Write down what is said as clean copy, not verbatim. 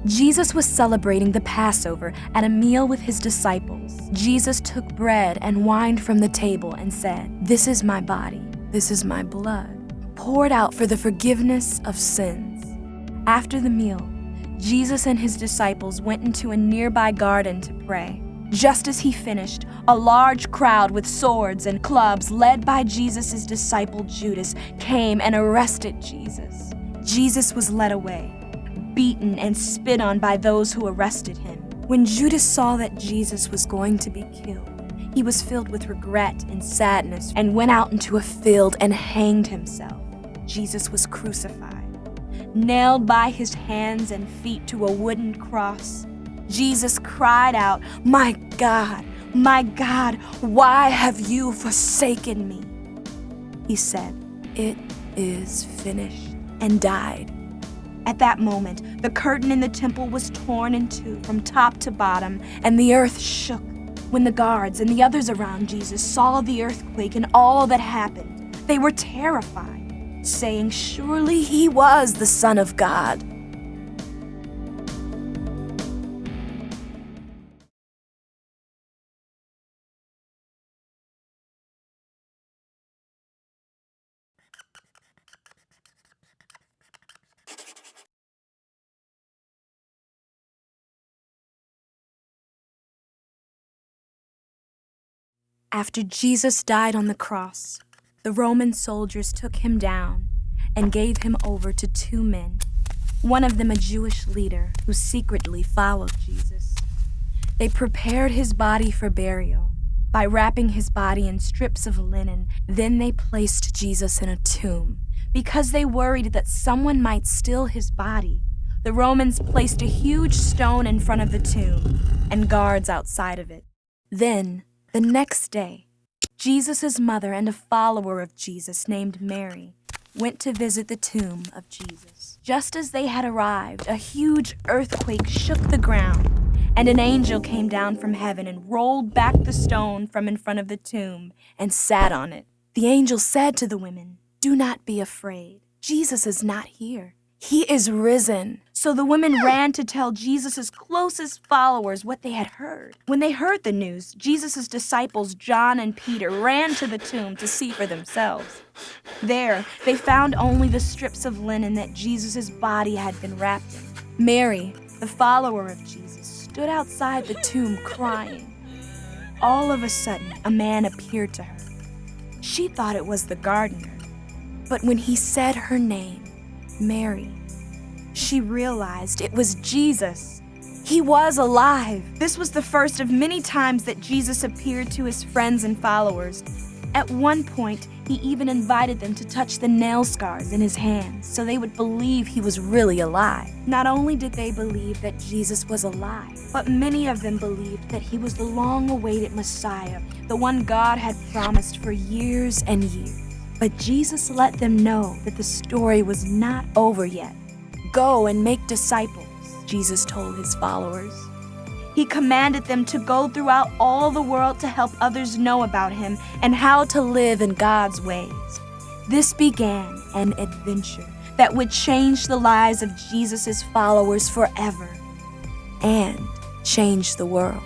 Jesus was celebrating the Passover at a meal with his disciples. Jesus took bread and wine from the table and said, "This is my body, this is my blood, poured out for the forgiveness of sins." After the meal, Jesus and his disciples went into a nearby garden to pray. Just as he finished, a large crowd with swords and clubs, led by Jesus' disciple Judas, came and arrested Jesus. Jesus was led away, beaten and spit on by those who arrested him. When Judas saw that Jesus was going to be killed, he was filled with regret and sadness and went out into a field and hanged himself. Jesus was crucified, nailed by his hands and feet to a wooden cross. Jesus cried out, my God, why have you forsaken me?" He said, "It is finished," and died. At that moment, the curtain in the temple was torn in two from top to bottom, and the earth shook. When the guards and the others around Jesus saw the earthquake and all that happened, they were terrified, saying, "Surely he was the Son of God." After Jesus died on the cross, the Roman soldiers took him down and gave him over to two men, one of them a Jewish leader who secretly followed Jesus. They prepared his body for burial by wrapping his body in strips of linen. Then they placed Jesus in a tomb. Because they worried that someone might steal his body, the Romans placed a huge stone in front of the tomb and guards outside of it. Then, the next day, Jesus' mother and a follower of Jesus named Mary went to visit the tomb of Jesus. Just as they had arrived, a huge earthquake shook the ground, and an angel came down from heaven and rolled back the stone from in front of the tomb and sat on it. The angel said to the women, "Do not be afraid. Jesus is not here. He is risen." So the women ran to tell Jesus' closest followers what they had heard. When they heard the news, Jesus' disciples, John and Peter, ran to the tomb to see for themselves. There, they found only the strips of linen that Jesus' body had been wrapped in. Mary, the follower of Jesus, stood outside the tomb crying. All of a sudden, a man appeared to her. She thought it was the gardener, but when he said her name, Mary, she realized it was Jesus. He was alive. This was the first of many times that Jesus appeared to his friends and followers. At one point, he even invited them to touch the nail scars in his hands so they would believe he was really alive. Not only did they believe that Jesus was alive, but many of them believed that he was the long-awaited Messiah, the one God had promised for years and years. But Jesus let them know that the story was not over yet. "Go and make disciples," Jesus told his followers. He commanded them to go throughout all the world to help others know about him and how to live in God's ways. This began an adventure that would change the lives of Jesus' followers forever and change the world.